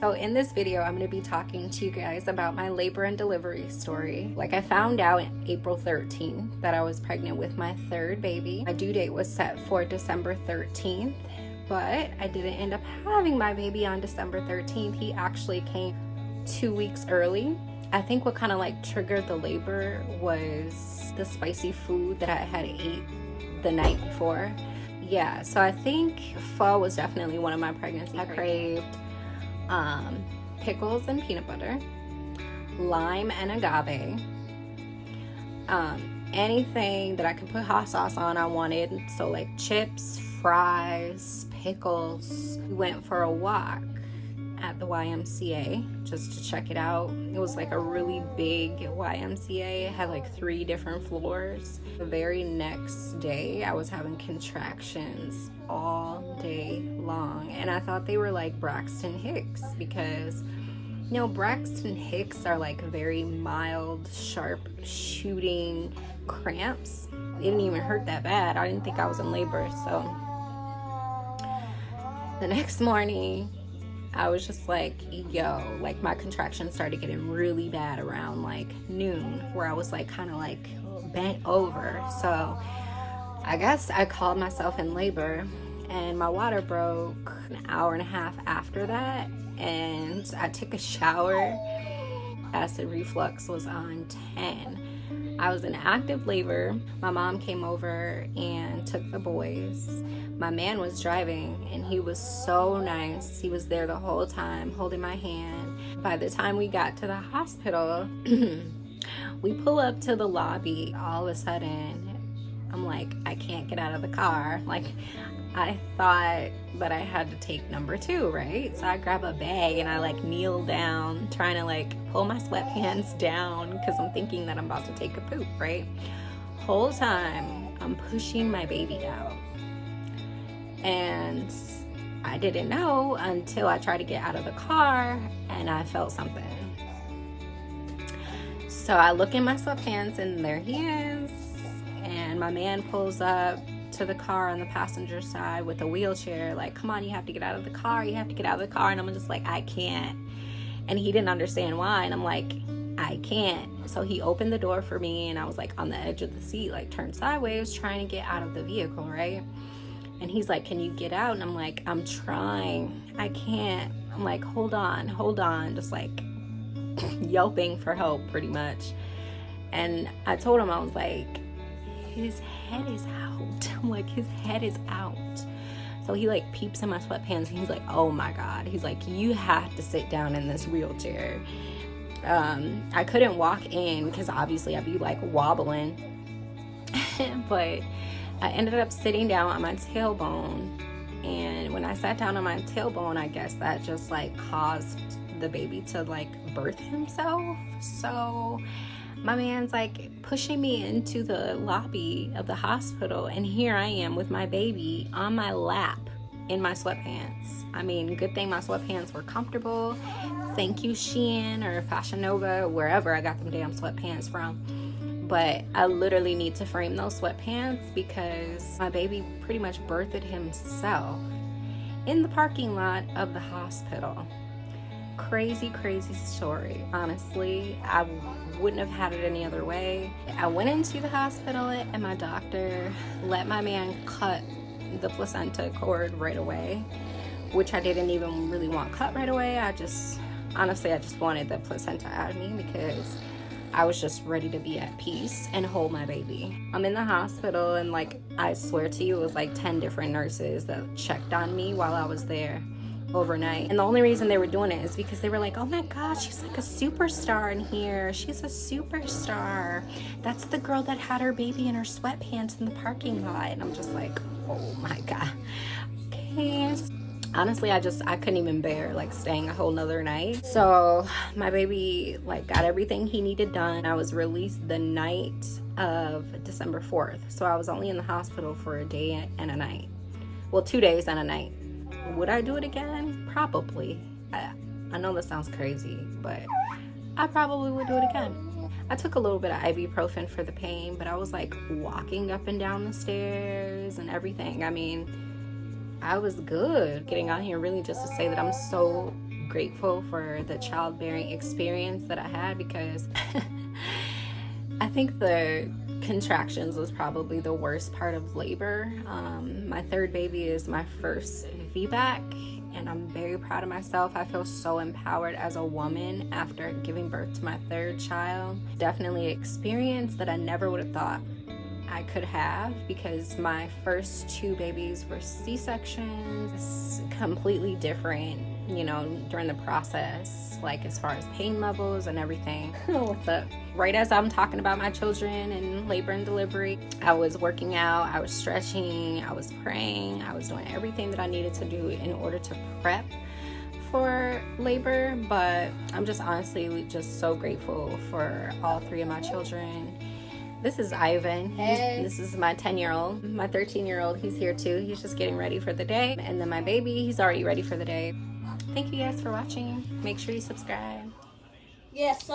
So in this video, I'm going to be talking to you guys about my labor and delivery story. Like, I found out April 13th that I was pregnant with my third baby. My due date was set for December 13th, but I didn't end up having my baby on December 13th. He actually came 2 weeks early. I think what kind of like triggered the labor was the spicy food that I had ate the night before. Yeah, so I think pho was definitely one of my pregnancy cravings. I craved pickles and peanut butter, lime and agave, anything that I could put hot sauce on I wanted. So like chips, fries, pickles. We went for a walk at the YMCA just to check it out. It was like a really big YMCA. It had like 3 different floors. The very next day I was having contractions all day long, and I thought they were like Braxton Hicks, because you know Braxton Hicks are like very mild, sharp shooting cramps. It didn't even hurt that bad. I didn't think I was in labor. So the next morning I was just like, yo, like my contractions started getting really bad around like noon, where I was like kind of like bent over. So I guess I called myself in labor, and my water broke an hour and a half after that, and I took a shower. Acid reflux was on 10. I was in active labor. My mom came over and took the boys. My man was driving, and he was so nice. He was there the whole time holding my hand. By the time we got to the hospital, we pull up to the lobby. All of a sudden, I'm like, I can't get out of the car. Like, I thought that I had to take number 2, right? So I grab a bag and I like kneel down, trying to like pull my sweatpants down because I'm thinking that I'm about to take a poop, right? Whole time I'm pushing my baby out. And I didn't know until I tried to get out of the car and I felt something. So I look in my sweatpants and there he is. And my man pulls up to the car on the passenger side with a wheelchair, like, come on, you have to get out of the car, you have to get out of the car. And I'm just like, I can't. And he didn't understand why, and I'm like, I can't. So he opened the door for me, and I was like on the edge of the seat, like turned sideways, trying to get out of the vehicle, right? And he's like, can you get out? And I'm like, I'm trying, I can't. I'm like, hold on, just like yelping for help pretty much. And I told him, I was like, his head is out. I'm like, his head is out. So he like peeps in my sweatpants, and he's like, oh my God. He's like, you have to sit down in this wheelchair. I couldn't walk in because obviously I'd be like wobbling. But I ended up sitting down on my tailbone. And when I sat down on my tailbone, I guess that just like caused the baby to like birth himself. So my man's like pushing me into the lobby of the hospital, and here I am with my baby on my lap in my sweatpants. I mean, good thing my sweatpants were comfortable. Thank you, Shein or Fashion Nova, wherever I got them damn sweatpants from. But I literally need to frame those sweatpants because my baby pretty much birthed himself in the parking lot of the hospital. Crazy story. Honestly, I wouldn't have had it any other way. I went into the hospital, and my doctor let my man cut the placenta cord right away, which I didn't even really want cut right away. I just wanted the placenta out of me because I was just ready to be at peace and hold my baby. I'm in the hospital, and like, I swear to you, it was like 10 different nurses that checked on me while I was there overnight. And the only reason they were doing it is because they were like, oh my God, she's like a superstar in here. She's a superstar. That's the girl that had her baby in her sweatpants in the parking lot. And I'm just like, oh my God. Okay. Honestly, I couldn't even bear like staying a whole nother night. So my baby like got everything he needed done. I was released the night of December 4th. So I was only in the hospital for a day and a night. Well, 2 days and a night. Would I do it again? Probably. I know that sounds crazy, but I probably would do it again. I took a little bit of ibuprofen for the pain, but I was like walking up and down the stairs and everything. I mean, I was good. Getting on here really just to say that I'm so grateful for the childbearing experience that I had, because I think the contractions was probably the worst part of labor. My third baby is my first VBAC, and I'm very proud of myself. I feel so empowered as a woman after giving birth to my third child. Definitely an experience that I never would have thought I could have, because my first two babies were C-sections. It's completely different, you know, during the process, like as far as pain levels and everything. What's up? Right as I'm talking about my children and labor and delivery, I was working out, I was stretching, I was praying, I was doing everything that I needed to do in order to prep for labor. But I'm just honestly just so grateful for all three of my children. This is Ivan. This is my 10-year-old. My 13-year-old, he's here too. He's just getting ready for the day. And then my baby, he's already ready for the day. Thank you guys for watching. Make sure you subscribe. Yes,